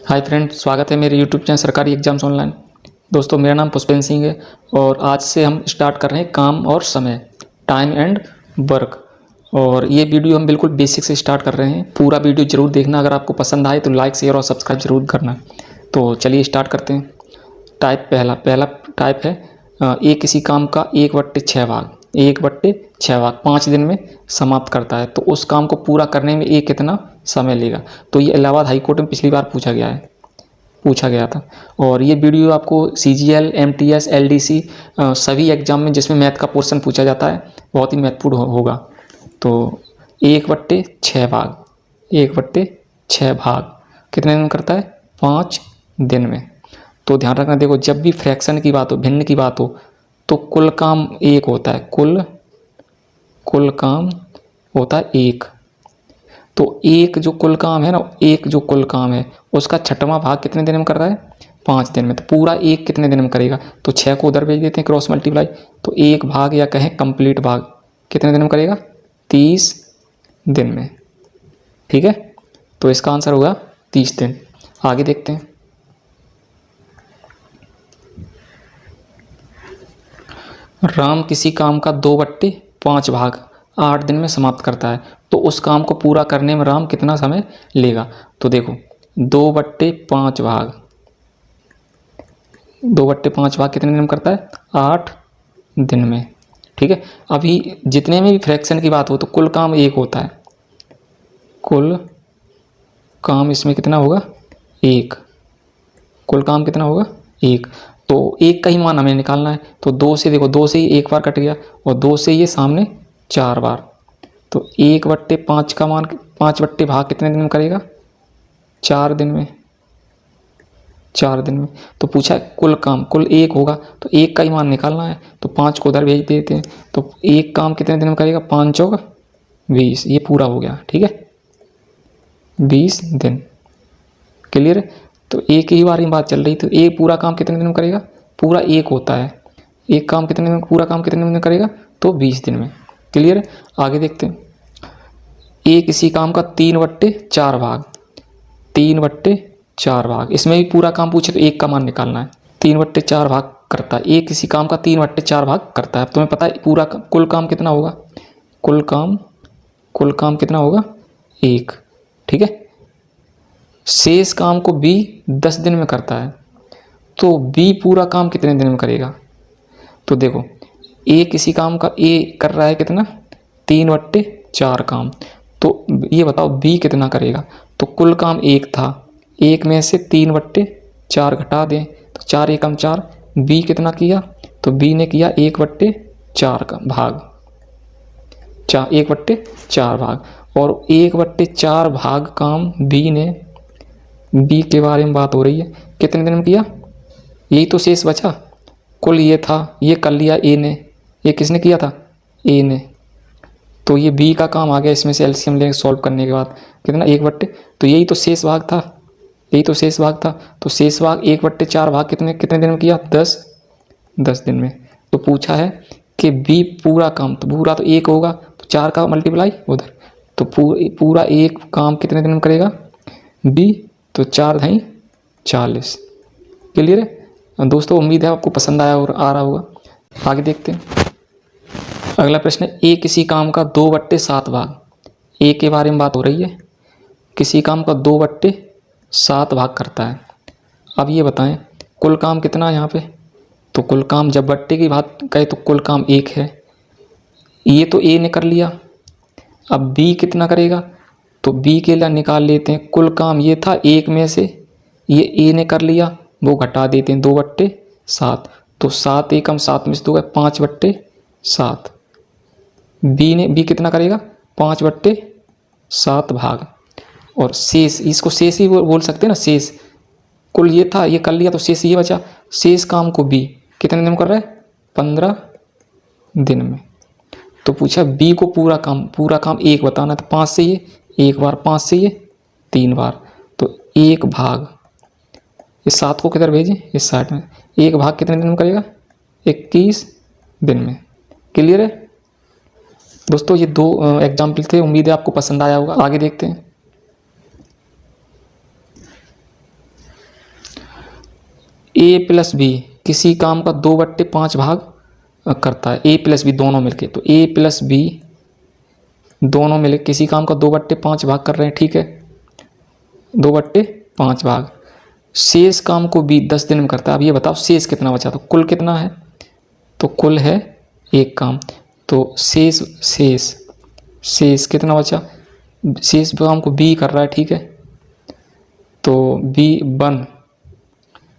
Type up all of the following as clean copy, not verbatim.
Hi friend, स्वागत है मेरे यूट्यूब चैनल सरकारी एग्जाम्स ऑनलाइन। दोस्तों, मेरा नाम पुष्पेंद्र सिंह है और आज से हम स्टार्ट कर रहे हैं काम और समय, टाइम एंड वर्क। और ये वीडियो हम बिल्कुल बेसिक से स्टार्ट कर रहे हैं। पूरा वीडियो जरूर देखना। अगर आपको पसंद आए तो लाइक, शेयर और सब्सक्राइब जरूर करना। तो चलिए स्टार्ट करते हैं। टाइप पहला टाइप है ए किसी काम का 1/6 भाग। 1/6 भाग 5 दिन में समाप्त करता है, तो उस काम को पूरा करने में ए कितना समय लेगा। तो ये इलाहाबाद हाई कोर्ट में पिछली बार पूछा गया था। और ये वीडियो आपको CGL, MTS, LDC सभी एग्जाम में जिसमें मैथ का पोर्शन पूछा जाता है बहुत ही महत्वपूर्ण होगा। तो 1/6 भाग, 1/6 भाग कितने दिन में करता है? 5 दिन में। तो ध्यान रखना, देखो जब भी फ्रैक्शन की बात हो, भिन्न की बात हो, तो कुल काम एक होता है। कुल काम होता है एक। तो एक जो कुल काम है ना, एक जो कुल काम है उसका 6वां भाग कितने दिन में कर रहा है? 5 दिन में। तो पूरा एक कितने दिन में करेगा? तो 6 को उधर भेज देते हैं, क्रॉस मल्टीप्लाई। तो एक भाग या कहें कंप्लीट भाग कितने दिन में करेगा? 30 दिन में। ठीक है, तो इसका आंसर होगा 30 दिन। आगे देखते हैं। राम किसी काम का 2/5 भाग 8 दिन में समाप्त करता है, तो उस काम को पूरा करने में राम कितना समय लेगा? तो देखो 2/5 भाग, 2/5 भाग कितने दिन में करता है? 8 दिन में। ठीक है, अभी जितने में भी फ्रैक्शन की बात हो तो कुल काम एक होता है। कुल काम इसमें कितना होगा? एक। कुल काम कितना होगा? एक। तो एक का ही मान हमें निकालना है। तो 2 से देखो, 2 से ही एक बार कट गया और 2 से ये सामने 4 बार। तो 1/5 का मान 5 भाग कितने दिन में करेगा? 4 दिन में। 4 दिन में। तो पूछा है कुल काम, कुल एक होगा तो एक का ही मान निकालना है। तो 5 को उधर भेज देते हैं। तो एक काम कितने दिन में करेगा? 5 चौक 20। ये पूरा हो गया। ठीक है, 20 दिन। क्लियर है? तो एक ही बार ही बात चल रही। तो एक पूरा काम कितने दिन में करेगा? पूरा एक होता है। एक काम कितने दिन में, पूरा काम कितने दिन में करेगा? तो 20 दिन में। क्लियर है? आगे देखते हैं। ए किसी काम का 3/4 भाग, 3/4 भाग, इसमें भी पूरा काम पूछे तो एक का मान निकालना है। 3/4 भाग करता है। ए किसी काम का 3/4 भाग करता है। अब तुम्हें पता है पूरा कुल काम कितना होगा? कुल काम कितना होगा? 1। ठीक है, शेष काम को बी 10 दिन में करता है, तो बी पूरा काम कितने दिन में करेगा? तो देखो ए किसी काम का, ए कर रहा है कितना? 3/4 काम। तो ये बताओ बी कितना करेगा? तो कुल काम एक था, एक में से 3/4 घटा दें तो 4 एकम 4। बी कितना किया? तो बी ने किया 1/4 का भाग, 1/4 भाग। और 1/4 भाग काम बी के बारे में बात हो रही है, कितने दिन में किया? यही तो शेष बचा। कुल ये था, ये कर लिया ए ने। ये किसने किया था? ए ने। तो ये बी का काम आ गया। इसमें से एलसीएम लेके सॉल्व करने के बाद कितना? 1/। तो यही तो शेष भाग था, यही तो शेष भाग था। तो शेष भाग 1/4 भाग कितने दिन में किया? 10 दिन में। तो पूछा है कि बी पूरा काम, तो पूरा तो एक होगा तो 4 का मल्टीप्लाई उधर। तो पूरा एक काम कितने दिन में करेगा बी? तो 4 × 40। क्लियर है दोस्तों? उम्मीद है आपको पसंद आया और आ रहा होगा। आगे देखते हैं। अगला प्रश्न है ए किसी काम का 2/7 भाग, ए के बारे में बात हो रही है। किसी काम का 2/7 भाग करता है। अब ये बताएं कुल काम कितना है यहाँ पे? तो कुल काम जब बट्टे की बात कहे तो कुल काम एक है। ये तो ए ने कर लिया, अब बी कितना करेगा? तो बी के लिए निकाल लेते हैं। कुल काम ये था, एक में से ये ए ने कर लिया, वो घटा देते हैं 2/7। तो 7 एकम 7 में से 2 5/7। बी कितना करेगा? 5/7 भाग। और शेष, इसको शेष ही बोल सकते हैं ना, शेष। कुल ये था, ये कर लिया तो शेष ये बचा। शेष काम को बी कितने दिन में कर रहा है? 15 दिन में। तो पूछा बी को पूरा काम एक बताना। तो 5 से ये एक बार, 5 से ये 3 बार। तो एक भाग, इस 7 को किधर भेजें? इस साइड में। एक भाग कितने दिन में करेगा? 21 दिन में। क्लियर है दोस्तों? ये 2 एग्जाम्पल थे। उम्मीद है आपको पसंद आया होगा। आगे देखते हैं। ए प्लस बी किसी काम का 2/5 भाग करता है, ए प्लस बी दोनों मिलके, तो ए प्लस बी दोनों मिलके किसी काम का 2/5 भाग कर रहे हैं, ठीक है, 2/5 भाग। शेष काम को बी 10 दिन में करता है। अब ये बताओ शेष कितना बचा, तो कुल कितना है, तो कुल है एक काम, तो शेष शेष शेष कितना बचा, शेष काम को बी कर रहा है, ठीक है, तो बी 1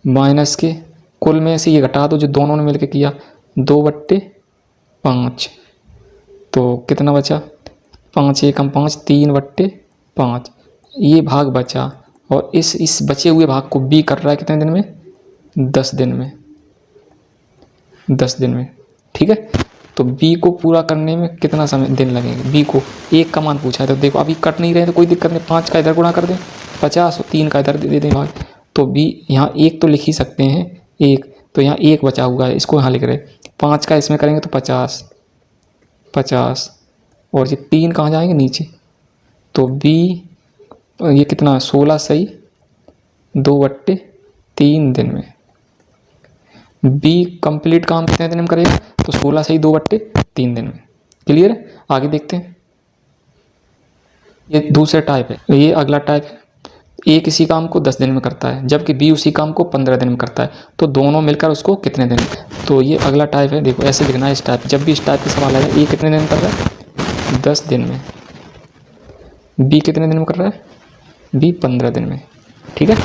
माइनस के कुल में से ये घटा दो जो दोनों ने मिलकर किया 2/5, तो कितना बचा 5 एकम 5 3/5, ये भाग बचा। और इस बचे हुए भाग को बी कर रहा है कितने दिन में, 10 दिन में, 10 दिन में, ठीक है। तो बी को पूरा करने में कितना समय दिन लगेगा, बी को एक का मान पूछा है, तो देखो अभी कट नहीं रहे तो कोई दिक्कत नहीं, 5 का इधर गुणा कर दें 50 और 3 का इधर दे दें भाग, तो बी यहाँ एक तो लिख ही सकते हैं, एक तो यहाँ एक बचा हुआ है, इसको यहाँ लिख रहे, 5 का इसमें करेंगे तो 50 50 और ये 3 कहाँ जाएंगे नीचे, तो बी ये कितना 16 सही 2/3 दिन में। बी कंप्लीट काम कितने दिन में करेगा, तो 16 सही 2/3 दिन में। क्लियर है, आगे देखते हैं। ये दूसरा टाइप है, ये अगला टाइप है। ए किसी काम को 10 दिन में करता है जबकि बी उसी काम को 15 दिन में करता है, तो दोनों मिलकर उसको कितने दिन में, तो ये अगला टाइप है। देखो ऐसे लिखना है इस टाइप, जब भी इस टाइप के सवाल आए ए कितने दिन में कर रहा है 10 दिन में, बी कितने दिन में कर रहा है बी 15 दिन में, ठीक है,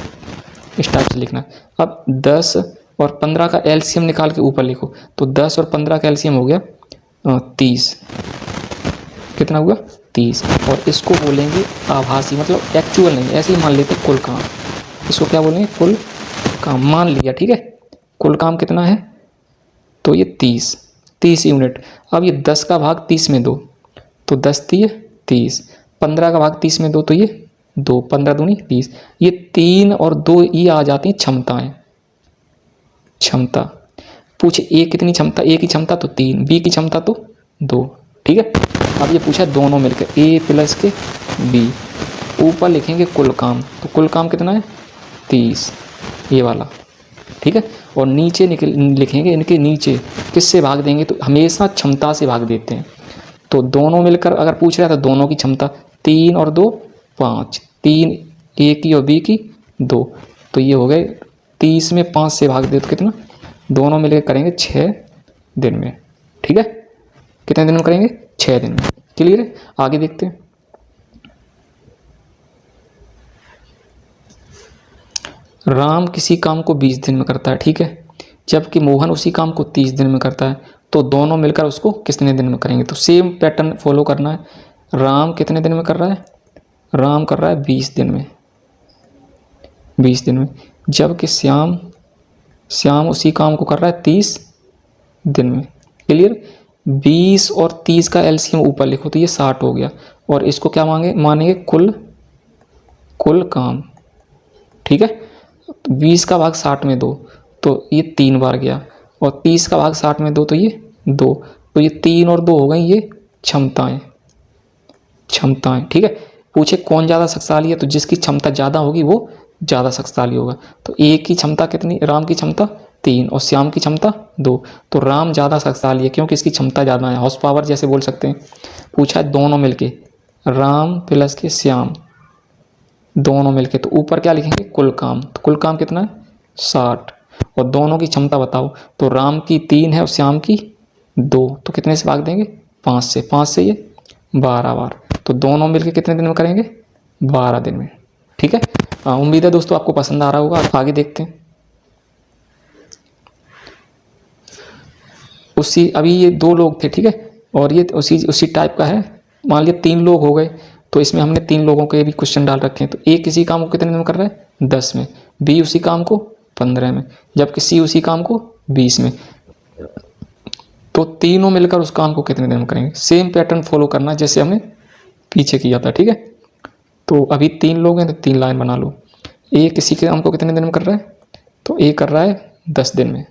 इस टाइप से लिखना। अब 10 और 15 का एलसीएम निकाल के ऊपर लिखो, तो 10 और 15 का एलसीएम हो गया 30, कितना हुआ 30, और इसको बोलेंगे आभासी, मतलब एक्चुअल नहीं, ऐसे ही मान लेते कुल काम, इसको क्या बोलेंगे कुल काम, मान लिया, ठीक है। कुल काम कितना है, तो ये 30 यूनिट। अब ये 10 का भाग 30 में दो, तो 10 दिए 30, 15 का भाग 30 में दो, तो ये 2, 15 दूनी 30, ये 3 और 2 ये आ जाती हैं क्षमताएं, क्षमता पूछे ए कितनी क्षमता, ए की क्षमता तो 3, बी की क्षमता तो 2, ठीक है। अब ये पूछा दोनों मिलकर ए प्लस के बी, ऊपर लिखेंगे कुल काम, तो कुल काम कितना है 30, ये वाला, ठीक है। और नीचे लिखेंगे इनके नीचे किससे भाग देंगे, तो हमेशा क्षमता से भाग देते हैं, तो दोनों मिलकर अगर पूछ रहा है तो दोनों की क्षमता 3 और 2 5, 3 ए की और बी की 2, तो ये हो गए 30 में 5 से भाग दे तो कितना, दोनों मिलकर करेंगे 6 दिन में, ठीक है। कितने दिन में करेंगे 6 दिन में। क्लियर है, आगे देखते हैं। राम किसी काम को 20 दिन में करता है, ठीक है, जबकि मोहन उसी काम को 30 दिन में करता है, तो दोनों मिलकर उसको कितने दिन में करेंगे, तो सेम पैटर्न फॉलो करना है। राम कितने दिन में कर रहा है, राम कर रहा है 20 दिन में, 20 दिन में, जबकि श्याम उसी काम को कर रहा है 30 दिन में। क्लियर, 20 और 30 का एलसीएम ऊपर लिखो, तो ये 60 हो गया, और इसको क्या मानेंगे कुल काम, ठीक है। 20 का भाग 60 में दो, तो ये 3 बार गया, और 30 का भाग 60 में दो, तो ये 2, तो ये 3 और 2 हो गई ये क्षमताएं, ठीक है। पूछे कौन ज़्यादा शक्तिशाली है, तो जिसकी क्षमता ज़्यादा होगी वो ज़्यादा शक्तिशाली होगा। तो ए की क्षमता कितनी, राम की क्षमता 3 और श्याम की क्षमता 2, तो राम ज़्यादा शक्तिशाली है क्योंकि इसकी क्षमता ज़्यादा है, हॉर्स पावर जैसे बोल सकते हैं। पूछा है दोनों मिलके राम प्लस के श्याम दोनों मिलके, तो ऊपर क्या लिखेंगे कुल काम, तो कुल काम कितना है 60, और दोनों की क्षमता बताओ, तो राम की 3 है और श्याम की 2, तो कितने से भाग देंगे 5 से, 5 से ये 12 बार, तो दोनों मिलके कितने दिन में करेंगे 12 दिन में, ठीक है। उम्मीद है दोस्तों आपको पसंद आ रहा होगा। आगे देखते हैं। अभी ये 2 लोग थे, ठीक है, और ये उसी टाइप का है। मान लिया 3 लोग हो गए, तो इसमें हमने 3 लोगों के भी क्वेश्चन डाल रखे हैं। तो ए किसी काम को कितने दिन में कर रहा है 10 में, बी उसी काम को 15 में, जबकि सी उसी काम को 20 में, तो तीनों मिलकर उस काम को कितने दिन में करेंगे। सेम पैटर्न फॉलो करना जैसे हमने पीछे किया था, ठीक है। तो अभी 3 लोग हैं, तो 3 लाइन बना लो। ए किसी काम को कितने दिन में कर रहा है, तो ए कर रहा है 10 दिन में,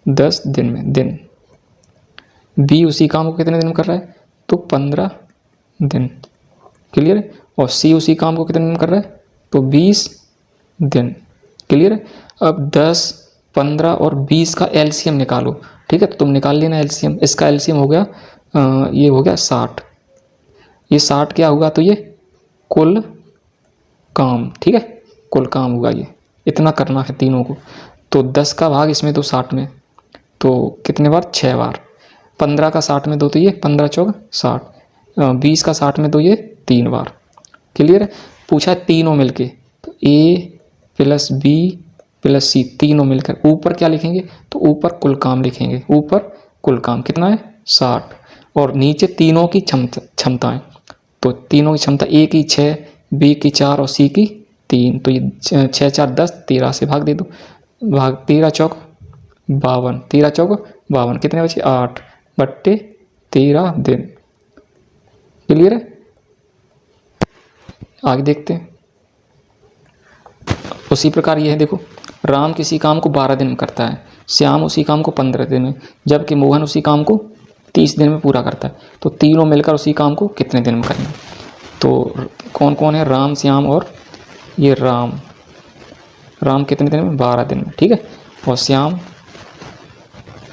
10 दिन में दिन। बी उसी काम को कितने दिन में कर रहा है, तो 15 दिन। क्लियर है, और सी उसी काम को कितने दिन में कर रहा है, तो 20 दिन। क्लियर है। अब 10 15 और 20 का एलसीएम निकालो। ठीक है, तो तुम निकाल लेना एलसीएम। इसका एलसीएम हो गया ये हो गया 60। ये 60 क्या हुआ, तो ये कुल काम। ठीक है, कुल काम होगा ये। इतना करना है तीनों को। तो 10 का भाग इसमें दो 60 में, तो कितने बार, 6 बार। 15 का 60 में दो तो ये 15 चौक 60। 20 का 60 में दो ये 3 बार। क्लियर है। पूछा है तीनों मिलके, तो ए प्लस बी प्लस सी तीनों मिलकर ऊपर क्या लिखेंगे, तो ऊपर कुल काम लिखेंगे। ऊपर कुल काम कितना है, 60। और नीचे तीनों की क्षमताएं। तो तीनों की क्षमता ए की 6, बी की 4 और सी की 3। तो ये 6 4 10, 13 से भाग दे दो। भाग 13 चौक 52, 13 चौक 52, कितने बचे, 8 बट्टे 13 दिन। क्लियर है। आगे देखते हैं। उसी प्रकार ये है, देखो, राम किसी काम को 12 दिन में करता है, श्याम उसी काम को 15 दिन में, जबकि मोहन उसी काम को 30 दिन में पूरा करता है। तो तीनों मिलकर उसी काम को कितने दिन में करेंगे। तो कौन कौन है, राम, श्याम और ये राम कितने दिन में, 12 दिन में। ठीक है। और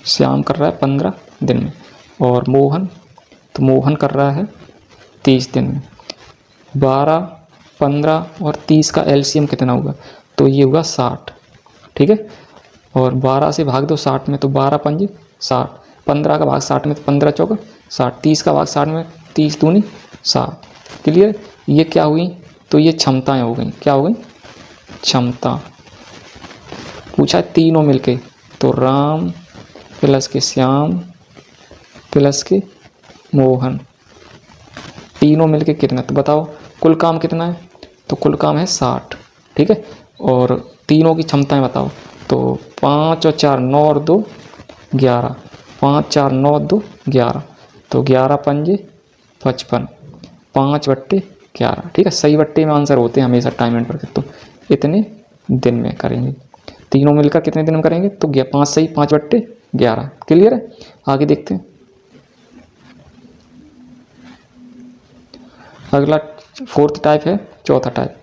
श्याम कर रहा है 15 दिन में। और मोहन, तो मोहन कर रहा है 30 दिन में। 12, 15 और 30 का एलसीएम कितना होगा, तो ये होगा 60। ठीक है। और 12 से भाग दो 60 में, तो 12 पंजे 60। 15 का भाग 60 में, तो 15 चौक 60। 30 का भाग 60 में, 30 दूनी 60। क्लियर। ये क्या हुई, तो ये क्षमताएं हो गई। क्या हो गई, क्षमता। पूछा है तीनों मिलके, तो राम प्लस के श्याम प्लस के मोहन तीनों मिलके कितना, तो बताओ कुल काम कितना है, तो कुल काम है 60। ठीक है। और तीनों की क्षमताएं बताओ, तो 5 और 4 9 और 2 11। 5 4 9 2 11, तो 11 पंजे 55, 5 बट्टे 11। ठीक है। सही बट्टे में आंसर होते हैं हमेशा टाइम एंड पर। तो इतने दिन में करेंगे, तीनों मिलकर कितने दिन में करेंगे, तो 5 सही 5 बट्टे 11। क्लियर है। आगे देखते हैं। अगला 4th टाइप है, चौथा टाइप।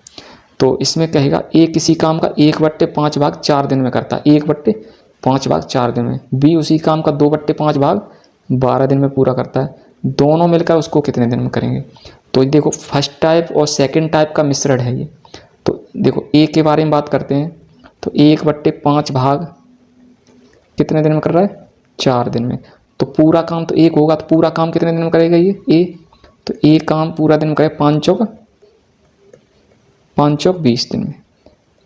तो इसमें कहेगा ए किसी काम का 1/5 भाग 4 दिन में करता है, 1/5 भाग 4 दिन में। बी उसी काम का 2/5 भाग 12 दिन में पूरा करता है। दोनों मिलकर उसको कितने दिन में करेंगे। तो देखो फर्स्ट टाइप और सेकंड टाइप का मिश्रण है ये। तो देखो ए के बारे में बात करते हैं, तो 1/5 भाग कितने दिन में कर रहा है, 4 दिन में। तो पूरा काम तो 1 होगा, तो पूरा काम कितने दिन में करेगा ये ए, तो ए काम पूरा दिन में करेगा 5 चौक 20 दिन में।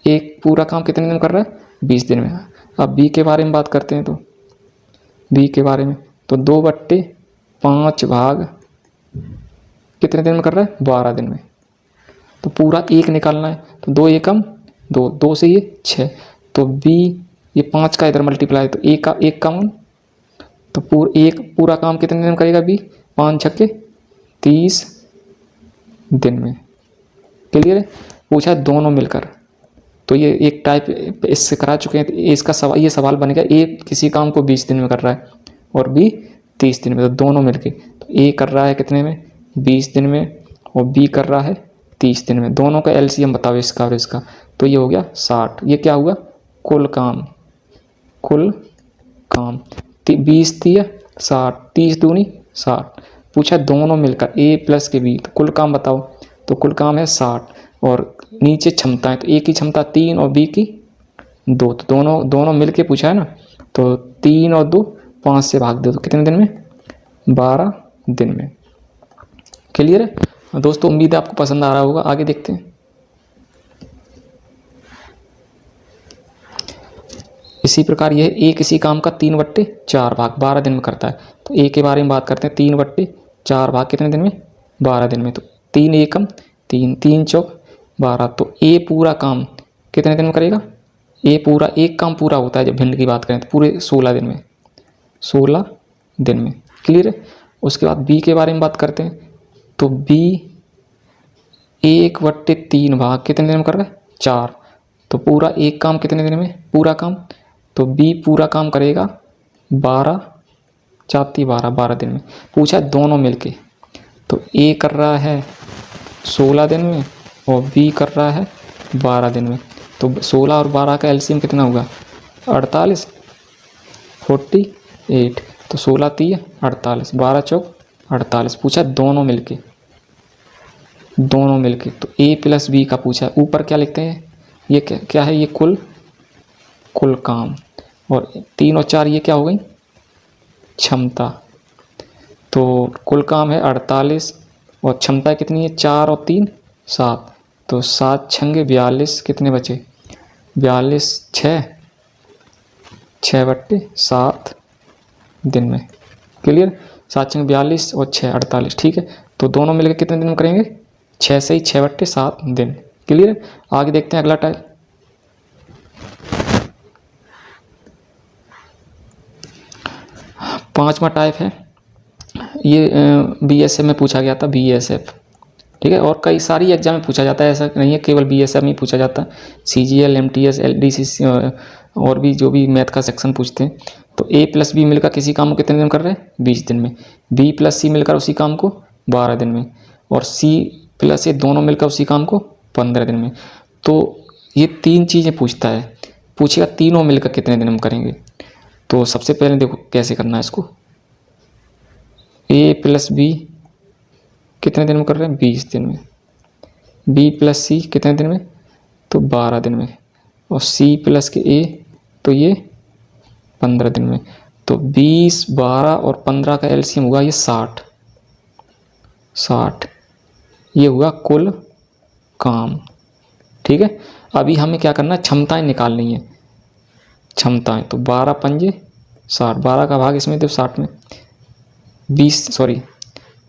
एक पूरा काम कितने दिन में कर रहा है, 20 दिन में। अब बी के बारे में बात करते हैं, तो बी के बारे में, तो 2/5 भाग कितने दिन में कर रहा है, 12 दिन में। तो पूरा 1 निकालना है, तो 2 एकम 2, 2 से ये 6। तो बी ये 5 का इधर मल्टीप्लाई, तो एक का 1, तो पूरा काम कितने दिन में करेगा बी, 5 छक्के 30 दिन में। क्लियर है। पूछा दोनों मिलकर, तो ये एक टाइप इससे करा चुके हैं। तो इसका सवाल, ये सवाल बनेगा ए किसी काम को 20 दिन में कर रहा है और बी 30 दिन में, तो दोनों मिलके, तो ए कर रहा है कितने में, 20 दिन में, और बी कर रहा है 30 दिन में। दोनों का एलसीएम बताओ इसका और इसका, तो ये हो गया 60। ये क्या हुआ, कुल काम 20 3 60, 30 दूनी 60। पूछा दोनों मिलकर ए प्लस के बी, तो कुल काम बताओ, तो कुल काम है 60। और नीचे क्षमताएं, तो ए की क्षमता 3 और बी की 2, तो दोनों मिलके पूछा है ना। तो 3 और 2 5 से भाग दो, तो कितने दिन में, 12 दिन में। क्लियर है दोस्तों। उम्मीद है आपको पसंद आ रहा होगा। आगे देखते हैं। इसी प्रकार यह ए किसी काम का 3/4 भाग 12 दिन में करता है। तो ए के बारे में बात करते हैं, 3/4 भाग कितने दिन में, 12 दिन में। तो 3 एकम 3, 3 चौक 12। तो ए पूरा काम कितने दिन में करेगा, ए पूरा एक काम पूरा होता है जब भिंड की बात करें, तो पूरे 16 दिन में, 16 दिन में। क्लियर है। उसके बाद बी के बारे में बात करते हैं, तो बी 1/3 भाग कितने दिन में कर रहा है, 4। तो पूरा एक काम कितने दिन में, पूरा काम, तो बी पूरा काम करेगा 12 दिन में। पूछा दोनों मिलके, तो ए कर रहा है 16 दिन में और बी कर रहा है 12 दिन में। तो 16 और 12 का एलसीएम कितना होगा, 48 48, तो 16 3 48, 12 चौक 48। पूछा दोनों मिलके, तो ए प्लस बी का पूछा। ऊपर क्या लिखते हैं, ये क्या है, ये कुल काम, और 3 और 4 ये क्या हो गई, क्षमता। तो कुल काम है 48 और क्षमता कितनी है, 4 और 3 7, तो 7 छंगे 42, कितने बचे 42, 6 बट्टे 7 दिन में। क्लियर, 7 छंगे 42 और 6 48, ठीक है। तो दोनों मिलकर कितने दिन में करेंगे, 6 से ही 6 बट्टे 7 दिन। क्लियर, आगे देखते हैं अगला टाइप। पांचवा टाइप है, ये BSF में पूछा गया था, BSF, ठीक है। और कई सारी एग्जाम में पूछा जाता है, ऐसा नहीं है केवल BSF में ही पूछा जाता है। CGL MTS LDC और भी जो भी मैथ का सेक्शन पूछते हैं। तो A प्लस बी मिलकर किसी काम को कितने दिन में कर रहे हैं, 20 दिन में। B प्लस C मिलकर उसी काम को 12 दिन में, और C प्लस A दोनों मिलकर उसी काम को 15 दिन में। तो ये 3 चीज़ें पूछता है, पूछेगा तीनों मिलकर कितने दिन में करेंगे। तो सबसे पहले देखो कैसे करना है इसको, A प्लस बी कितने दिन में कर रहे हैं, 20 दिन में। B प्लस C कितने दिन में, तो 12 दिन में। और C प्लस के A तो ये 15 दिन में। तो 20, 12 और 15 का LCM हुआ ये 60, ये हुआ कुल काम, ठीक है। अभी हमें क्या करना है, क्षमताएं निकालनी है। क्षमताएं तो 12 पंजे 60, 12 का भाग इसमें तो 60 में, 20 सॉरी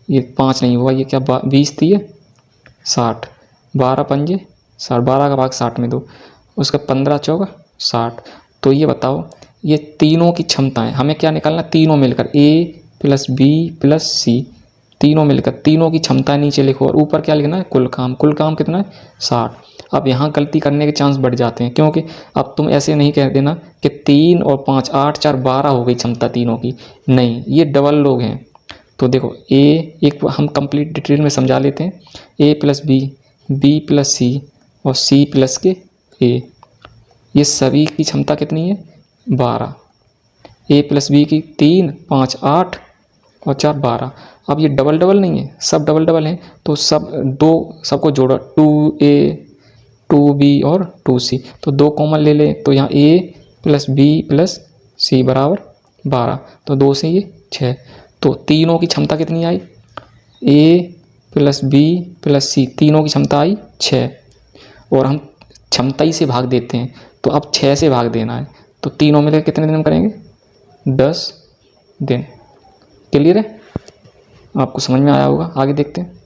ये 5 नहीं हुआ, ये क्या 20 थी ये 60, 12 पंजे 60, 12 का भाग 60 में दो, उसका 15 चौका 60। तो ये बताओ ये तीनों की क्षमताएं हमें क्या निकालना, तीनों मिलकर A plus B plus C, तीनों मिलकर तीनों की क्षमताएं नीचे लिखो, और ऊपर क्या लिखना है, कुल काम कितना है 60। अब यहाँ गलती करने के चांस बढ़ जाते हैं, क्योंकि अब तुम ऐसे नहीं कह देना कि 3 और 5 8 4 12 हो गई क्षमता तीनों की, नहीं, ये डबल लोग हैं। तो देखो A, एक हम कंप्लीट डिटेल में समझा लेते हैं। A plus b, B plus C और C प्लस के A, ये सभी की क्षमता कितनी है 12। A प्लस बी की 3 5 8 और 4 12। अब ये डबल डबल नहीं है, सब डबल डबल हैं, तो सबको जोड़ो, 2A 2B और 2C, तो 2 कॉमन ले लें, तो यहाँ A plus B plus C बराबर 12, तो 2 से ये 6। तो तीनों की क्षमता कितनी आई, A plus B plus C, तीनों की क्षमता आई 6, और हम क्षमता ही से भाग देते हैं, तो अब 6 से भाग देना है। तो तीनों मिलकर कितने दिन में करेंगे, 10 दिन। क्लियर है, आपको समझ में आया होगा। आगे देखते हैं।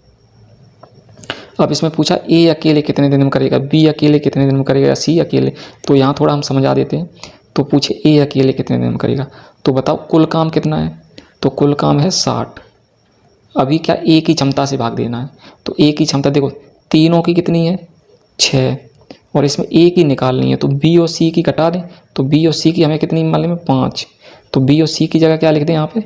अब इसमें पूछा A अकेले कितने दिन में करेगा, B अकेले कितने दिन में करेगा, या C अकेले। तो यहाँ थोड़ा हम समझा देते हैं। तो पूछे A अकेले कितने दिन में करेगा, तो बताओ कुल काम कितना है, तो कुल काम है 60। अभी क्या A की क्षमता से भाग देना है, तो A की क्षमता देखो तीनों की कितनी है 6, और इसमें A की निकालनी है, तो B और C की कटा दें, तो B और C की हमें कितनी मालूम है 5, तो B और C की जगह क्या लिख दें यहाँ पे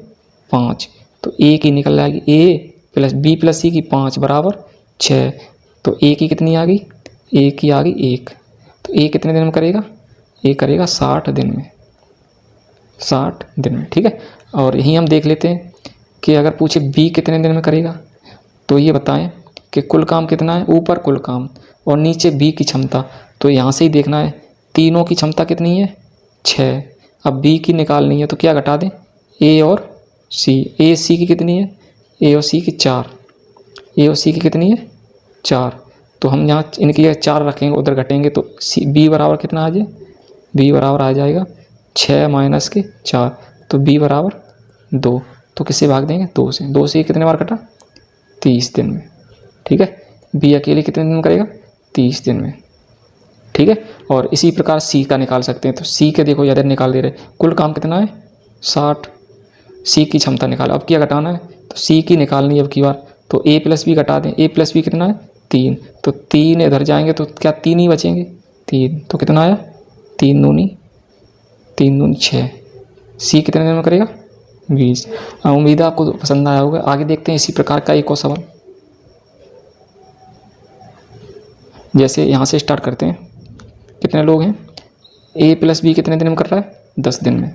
5, तो A की निकल जाएगी A plus B plus C की 5 बराबर 6, तो A की कितनी आ गई, A की आ गई 1, तो A कितने दिन में करेगा, A करेगा 60 दिन में, 60 दिन में, ठीक है। और यहीं हम देख लेते हैं कि अगर पूछे B कितने दिन में करेगा, तो ये बताएं कि कुल काम कितना है, ऊपर कुल काम और नीचे B की क्षमता, तो यहाँ से ही देखना है तीनों की क्षमता कितनी है 6। अब B की निकालनी है, तो क्या घटा दें A और C, A C की कितनी है, A और C की 4, A और C की कितनी है 4, तो हम यहाँ इनकी जगह 4 रखेंगे, उधर घटेंगे, तो B बराबर कितना आ जाए, B बराबर आ जाएगा 6 माइनस के 4, तो B बराबर 2, तो किससे भाग देंगे 2 से, 2 से कितने बार कटा 30 दिन में, ठीक है। B अकेले कितने दिन में करेगा 30 दिन में, ठीक है। और इसी प्रकार C का निकाल सकते हैं, तो C के देखो इधर निकाल दे रहे, कुल काम कितना है 60, C की क्षमता निकाल, अब क्या घटाना है, तो C की निकालनी है अब की बार, तो A प्लस बी घटा दें, A प्लस बी कितना है 3, तो 3 इधर जाएंगे तो क्या 3 ही बचेंगे, 3, तो कितना आया 3 दूनी 6, C कितने दिन में करेगा 20। उम्मीद है आपको पसंद आया होगा। आगे देखते हैं इसी प्रकार का एक और सवाल, जैसे यहाँ से स्टार्ट करते हैं। कितने लोग हैं, ए प्लस बी कितने दिन में कर रहा है? 10 दिन में।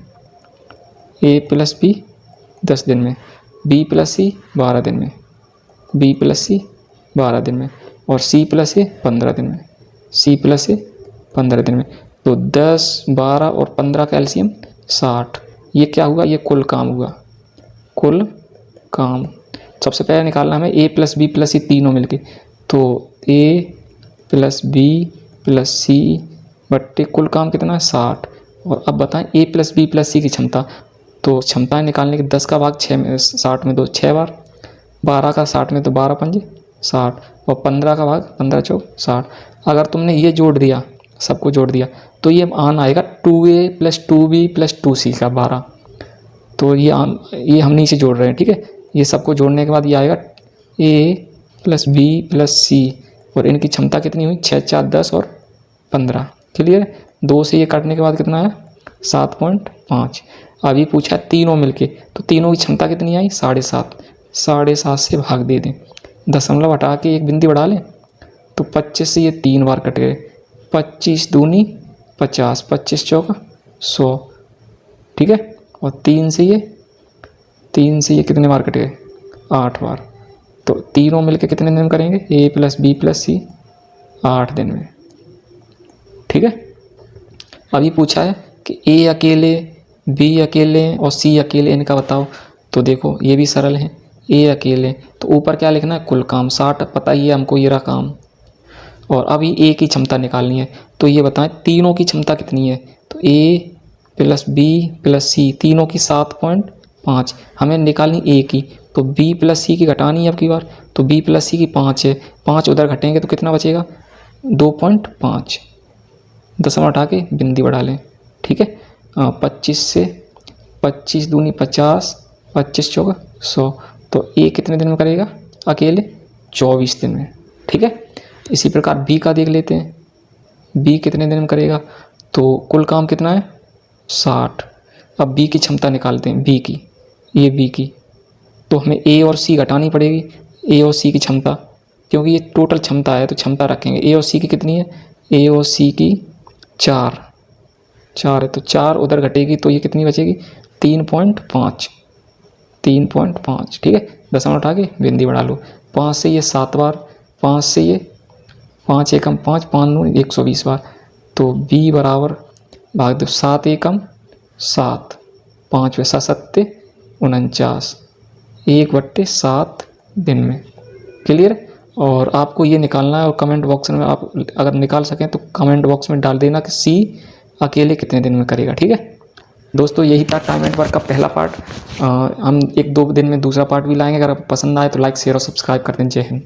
ए प्लस बी 10 दिन में, बी प्लस सी 12 दिन में, बी प्लस सी 12 दिन में, और सी प्लस ए 15 दिन में, सी प्लस ए 15 दिन में। तो 10, 12 और 15 का एलसीएम 60। ये क्या हुआ? ये कुल काम हुआ, कुल काम। सबसे पहले निकालना हमें ए प्लस बी प्लस सी तीनों मिलके। तो ए प्लस बी प्लस सी बट्टे कुल काम कितना है? 60। और अब बताएं ए प्लस बी प्लस सी की क्षमता। तो क्षमताएं निकालने के 10 का भाग 6 में 60 में 2 6 बार, 12 का 60 में तो 12 पंजे 60, और 15 का भाग 15 चौक 60। अगर तुमने ये जोड़ दिया, सबको जोड़ दिया, तो ये आन आएगा 2a plus 2b plus 2c का 12। तो ये हम नीचे जोड़ रहे हैं, ठीक है। ये सबको जोड़ने के बाद ये आएगा a प्लस बी प्लस सी, और इनकी क्षमता कितनी हुई? 6 4 10 और 15। क्लियर? 2 से ये काटने के बाद कितना आया? 7.5। अभी पूछा तीनों मिलके, तो तीनों की क्षमता कितनी आई? 7.5। 7.5 से भाग दे दें, दशमलव हटा के एक बिंदी बढ़ा लें, तो 25 से ये 3 बार कट गए। 25 दूनी 50, 25 चौका 100, ठीक है। और 3 से ये कितने बार कट गए? 8 बार। तो तीनों मिलके कितने दिन में करेंगे? ए प्लस बी प्लस सी 8 दिन में, ठीक है। अभी पूछा है कि ए अकेले, बी अकेले और सी अकेले, इनका बताओ। तो देखो ये भी सरल है। ए अकेले, तो ऊपर क्या लिखना है? कुल काम 60, पता ही है हमको ये रहा काम। और अभी ए की क्षमता निकालनी है, तो ये बताएं तीनों की क्षमता कितनी है? तो ए प्लस बी प्लस सी तीनों की 7.5, हमें निकालनी ए की। तो बी प्लस सी की घटानी है अब की बार, तो बी प्लस सी की 5 है, 5 उधर घटेंगे तो कितना बचेगा? 2.5। दशमलव हटा के बिंदी बढ़ा लें, ठीक है। 25 से 25 दूनी 50, 25 चौका 100। तो ए कितने दिन में करेगा अकेले? 24 दिन में, ठीक है। इसी प्रकार बी का देख लेते हैं, बी कितने दिन में करेगा? तो कुल काम कितना है? 60। अब बी की क्षमता निकालते हैं, बी की, ये बी की। तो हमें ए और सी घटानी पड़ेगी, ए और सी की क्षमता, क्योंकि ये टोटल क्षमता है तो क्षमता रखेंगे। ए और सी की कितनी है? ए और सी की 4 है, तो 4 उधर घटेगी तो ये कितनी बचेगी? 3.5, 3.5, ठीक है। दशमलव उठा के बिंदी बढ़ा लो। 5 से ये 7 बार, 5 से ये 5 एकम 5, 5 9 120 बार। तो बी बराबर भाग दो 7 एकम 7, 5 वे 7 सत्ते 49, 1/7 दिन में। क्लियर? और आपको ये निकालना है, और कमेंट बॉक्स में आप अगर निकाल सकें तो कमेंट बॉक्स में डाल देना कि सी अकेले कितने दिन में करेगा, ठीक है दोस्तों। यही था टाइम एंड वर्क का पहला पार्ट। हम 1-2 दिन में दूसरा पार्ट भी लाएंगे। अगर आपको पसंद आए तो लाइक शेयर और सब्सक्राइब कर दें। जय हिंद।